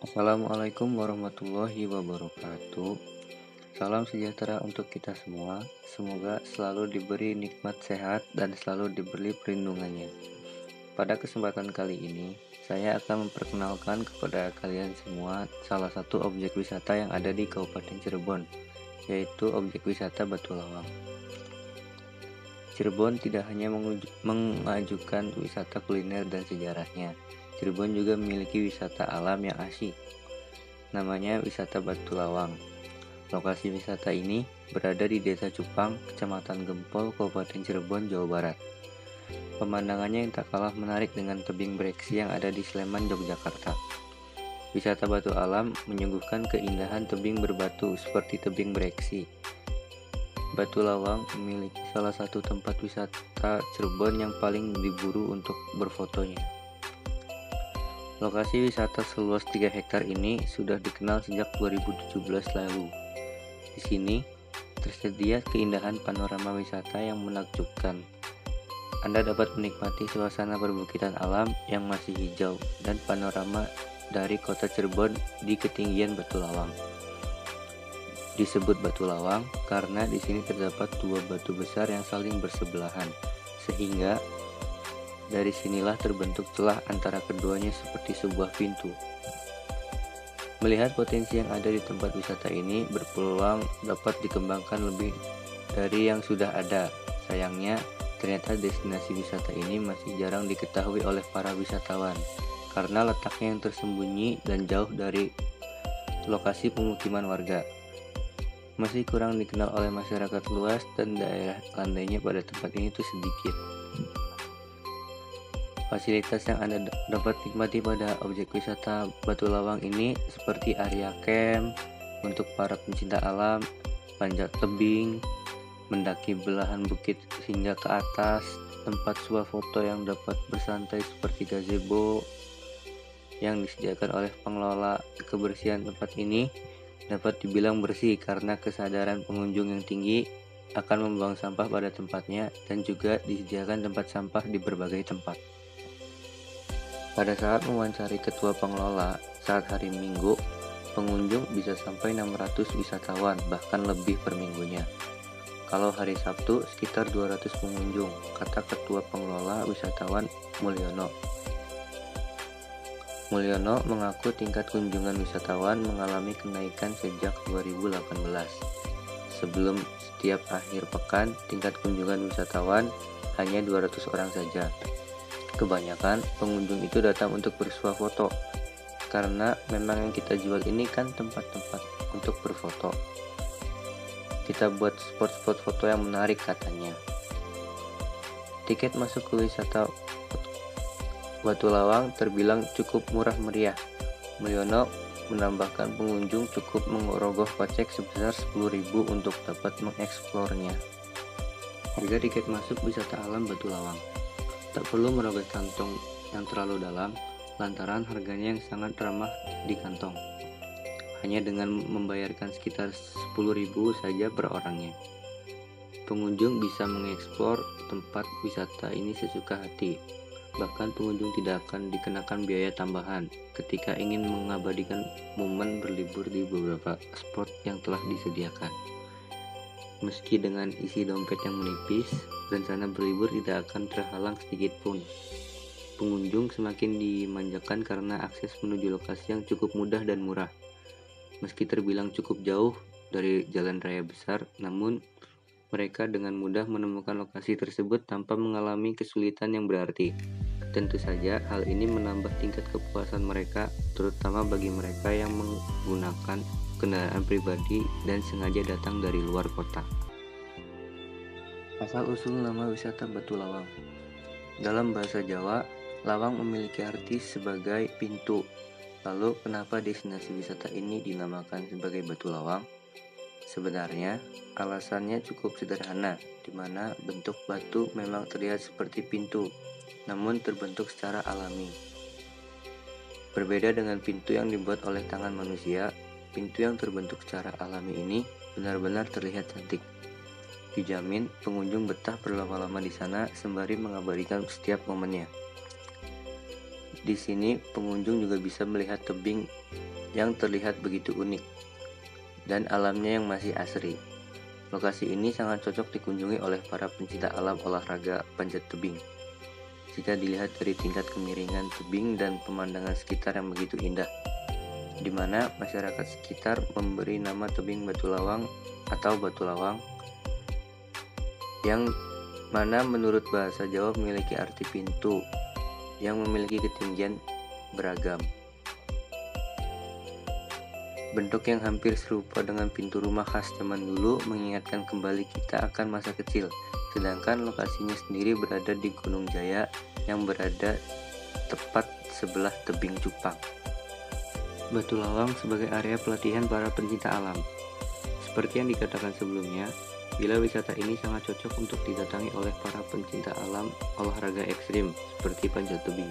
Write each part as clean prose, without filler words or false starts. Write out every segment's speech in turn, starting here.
Assalamualaikum warahmatullahi wabarakatuh. Salam sejahtera untuk kita semua. Semoga selalu diberi nikmat sehat dan selalu diberi perlindungannya. Pada kesempatan kali ini, saya akan memperkenalkan kepada kalian semua salah satu objek wisata yang ada di Kabupaten Cirebon, yaitu objek wisata Batu Lawang. Cirebon tidak hanya mengajukan wisata kuliner dan sejarahnya. Cirebon juga memiliki wisata alam yang asyik. Namanya wisata Batu Lawang. Lokasi wisata ini berada di Desa Cupang, Kecamatan Gempol, Kabupaten Cirebon, Jawa Barat. Pemandangannya yang tak kalah menarik dengan tebing breksi yang ada di Sleman, Yogyakarta. Wisata batu alam menyuguhkan keindahan tebing berbatu seperti tebing breksi. Batu Lawang memiliki salah satu tempat wisata Cirebon yang paling diburu untuk berfotonya. Lokasi wisata seluas 3 hektar ini sudah dikenal sejak 2017 lalu. Di sini tersedia keindahan panorama wisata yang menakjubkan. Anda dapat menikmati suasana perbukitan alam yang masih hijau dan panorama dari kota Cirebon di ketinggian Batu Lawang. Disebut Batu Lawang karena di sini terdapat dua batu besar yang saling bersebelahan, sehingga dari sinilah terbentuk celah antara keduanya seperti sebuah pintu. Melihat potensi yang ada di tempat wisata ini berpeluang dapat dikembangkan lebih dari yang sudah ada. Sayangnya, ternyata destinasi wisata ini masih jarang diketahui oleh para wisatawan karena letaknya yang tersembunyi dan jauh dari lokasi pemukiman warga. Masih kurang dikenal oleh masyarakat luas dan daerah landainya pada tempat ini itu sedikit. Fasilitas yang Anda dapat nikmati pada objek wisata Batu Lawang ini seperti area camp untuk para pencinta alam, panjat tebing, mendaki belahan bukit hingga ke atas, tempat swafoto yang dapat bersantai seperti gazebo yang disediakan oleh pengelola. Kebersihan tempat ini dapat dibilang bersih karena kesadaran pengunjung yang tinggi akan membuang sampah pada tempatnya dan juga disediakan tempat sampah di berbagai tempat. Pada saat mewawancari ketua pengelola saat hari Minggu, pengunjung bisa sampai 600 wisatawan bahkan lebih per minggunya. Kalau hari Sabtu sekitar 200 pengunjung, kata ketua pengelola wisatawan Mulyono. Mulyono mengaku tingkat kunjungan wisatawan mengalami kenaikan sejak 2018. Sebelum setiap akhir pekan, tingkat kunjungan wisatawan hanya 200 orang saja. Kebanyakan pengunjung itu datang untuk bersuah foto, karena memang yang kita jual ini kan tempat-tempat untuk berfoto. Kita buat spot-spot foto yang menarik katanya. Tiket masuk ke wisata Batu Lawang terbilang cukup murah meriah. Mulyono menambahkan pengunjung cukup mengerogoh kocek sebesar 10.000 untuk dapat mengeksplornya. Harga tiket masuk wisata alam Batu Lawang tak perlu merogoh kantong yang terlalu dalam lantaran harganya yang sangat ramah di kantong. Hanya dengan membayarkan sekitar 10.000 saja per orangnya. Pengunjung bisa mengeksplor tempat wisata ini sesuka hati. Bahkan pengunjung tidak akan dikenakan biaya tambahan ketika ingin mengabadikan momen berlibur di beberapa spot yang telah disediakan. Meski dengan isi dompet yang menipis, rencana berlibur tidak akan terhalang sedikit pun. Pengunjung semakin dimanjakan karena akses menuju lokasi yang cukup mudah dan murah. Meski terbilang cukup jauh dari jalan raya besar, namun mereka dengan mudah menemukan lokasi tersebut tanpa mengalami kesulitan yang berarti. Tentu saja hal ini menambah tingkat kepuasan mereka, terutama bagi mereka yang menggunakan kendaraan pribadi dan sengaja datang dari luar kota. Asal-usul nama wisata Batu Lawang. Dalam bahasa Jawa, lawang memiliki arti sebagai pintu. Lalu kenapa destinasi wisata ini dinamakan sebagai Batu Lawang? Sebenarnya, alasannya cukup sederhana, di mana bentuk batu memang terlihat seperti pintu, namun terbentuk secara alami. Berbeda dengan pintu yang dibuat oleh tangan manusia, pintu yang terbentuk secara alami ini benar-benar terlihat cantik. Dijamin pengunjung betah berlama-lama di sana sembari mengabadikan setiap momennya. Di sini pengunjung juga bisa melihat tebing yang terlihat begitu unik dan alamnya yang masih asri. Lokasi ini sangat cocok dikunjungi oleh para pencinta alam olahraga panjat tebing. Jika dilihat dari tingkat kemiringan tebing dan pemandangan sekitar yang begitu indah, di mana masyarakat sekitar memberi nama tebing Batu Lawang atau Batu Lawang, yang mana menurut bahasa Jawa memiliki arti pintu yang memiliki ketinggian beragam. Bentuk yang hampir serupa dengan pintu rumah khas zaman dulu mengingatkan kembali kita akan masa kecil, sedangkan lokasinya sendiri berada di Gunung Jaya yang berada tepat sebelah tebing Cupang. Batu Lawang sebagai area pelatihan para pencinta alam. Seperti yang dikatakan sebelumnya, bila wisata ini sangat cocok untuk didatangi oleh para pencinta alam olahraga ekstrim seperti panjat tebing.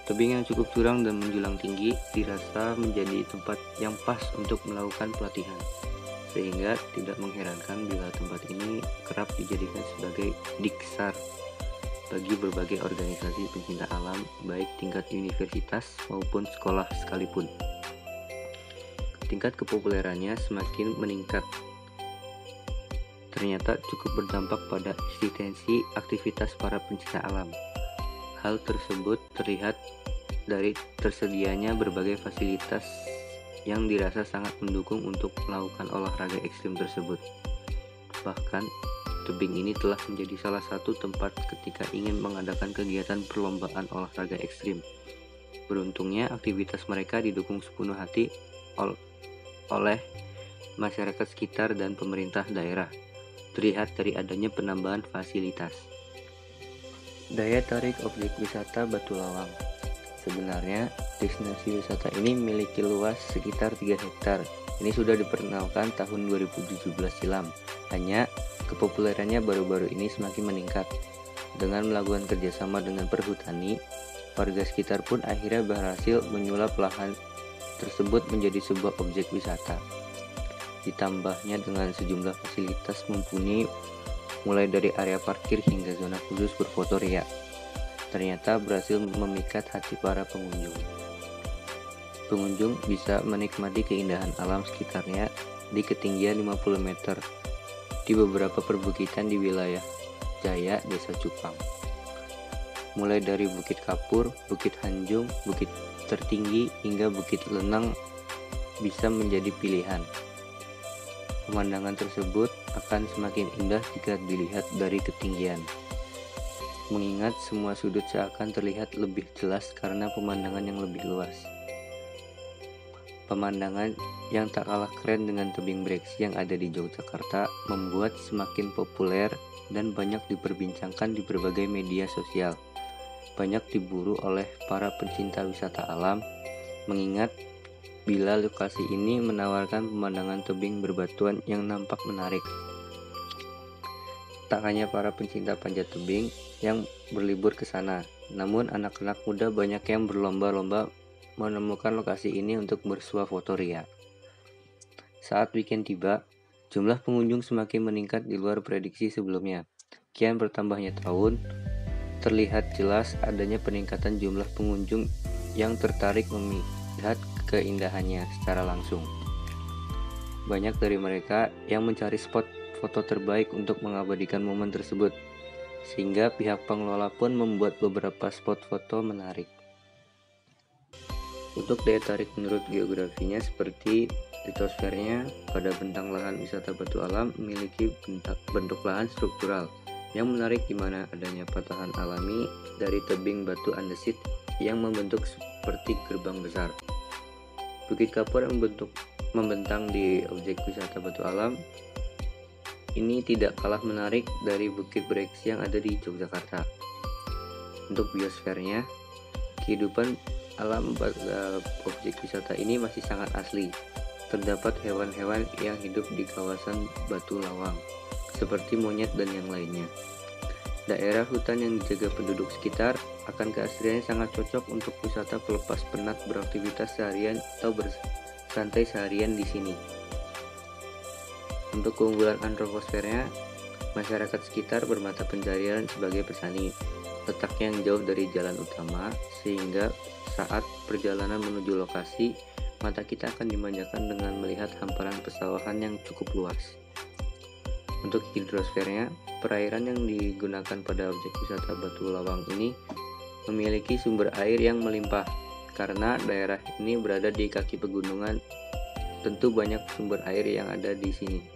Tebing yang cukup curam dan menjulang tinggi dirasa menjadi tempat yang pas untuk melakukan pelatihan, sehingga tidak mengherankan bila tempat ini kerap dijadikan sebagai diksar bagi berbagai organisasi pencinta alam, baik tingkat universitas maupun sekolah sekalipun. Tingkat kepopulerannya semakin meningkat. Ternyata cukup berdampak pada eksistensi aktivitas para pencinta alam. Hal tersebut terlihat dari tersedianya berbagai fasilitas yang dirasa sangat mendukung untuk melakukan olahraga ekstrim tersebut. Bahkan, tebing ini telah menjadi salah satu tempat ketika ingin mengadakan kegiatan perlombaan olahraga ekstrim. Beruntungnya, aktivitas mereka didukung sepenuh hati oleh masyarakat sekitar dan pemerintah daerah. Terlihat dari adanya penambahan fasilitas. Daya tarik objek wisata Batu Lawang. Sebenarnya, destinasi wisata ini memiliki luas sekitar 3 hektar. Ini sudah diperkenalkan tahun 2017 silam. Hanya kepopulerannya baru-baru ini semakin meningkat. Dengan melakukan kerjasama dengan perhutani, warga sekitar pun akhirnya berhasil menyulap lahan tersebut menjadi sebuah objek wisata. Ditambahnya dengan sejumlah fasilitas mumpuni, mulai dari area parkir hingga zona khusus berfoto ria, ternyata berhasil memikat hati para pengunjung. Pengunjung bisa menikmati keindahan alam sekitarnya di ketinggian 50 meter di beberapa perbukitan di wilayah Jaya, Desa Cupang. Mulai dari Bukit Kapur, Bukit Hanjung, Bukit Tertinggi, hingga Bukit Lenang bisa menjadi pilihan. Pemandangan tersebut akan semakin indah jika dilihat dari ketinggian, mengingat semua sudut seakan terlihat lebih jelas karena pemandangan yang lebih luas. Pemandangan yang tak kalah keren dengan tebing breksi yang ada di Yogyakarta membuat semakin populer dan banyak diperbincangkan di berbagai media sosial. Banyak diburu oleh para pencinta wisata alam, mengingat bila lokasi ini menawarkan pemandangan tebing berbatuan yang nampak menarik. Tak hanya para pencinta panjat tebing yang berlibur ke sana, namun anak-anak muda banyak yang berlomba-lomba menemukan lokasi ini untuk bersuah foto ria. Saat weekend tiba, jumlah pengunjung semakin meningkat di luar prediksi sebelumnya. Kian bertambahnya tahun, terlihat jelas adanya peningkatan jumlah pengunjung yang tertarik melihat keindahannya secara langsung. Banyak dari mereka yang mencari spot foto terbaik untuk mengabadikan momen tersebut, sehingga pihak pengelola pun membuat beberapa spot foto menarik. Untuk daya tarik menurut geografinya, seperti litosfernya pada bentang lahan wisata Batu Alam memiliki bentuk lahan struktural yang menarik, di mana adanya patahan alami dari tebing batu andesit yang membentuk seperti gerbang besar. Bukit Kapur yang membentang di objek wisata Batu Alam ini tidak kalah menarik dari Bukit Breksi yang ada di Yogyakarta. Untuk biosfernya, kehidupan alam pada objek wisata ini masih sangat asli. Terdapat hewan-hewan yang hidup di kawasan Batu Lawang, seperti monyet dan yang lainnya. Daerah hutan yang dijaga penduduk sekitar akan keasliannya sangat cocok untuk wisata pelepas penat beraktivitas seharian atau bersantai seharian di sini. Untuk keunggulan antroposfernya, masyarakat sekitar bermata pencarian sebagai petani. letaknya yang jauh dari jalan utama, sehingga saat perjalanan menuju lokasi, mata kita akan dimanjakan dengan melihat hamparan pesawahan yang cukup luas. Untuk hidrosfernya, perairan yang digunakan pada objek wisata Batu Lawang ini memiliki sumber air yang melimpah. Karena daerah ini berada di kaki pegunungan, tentu banyak sumber air yang ada di sini.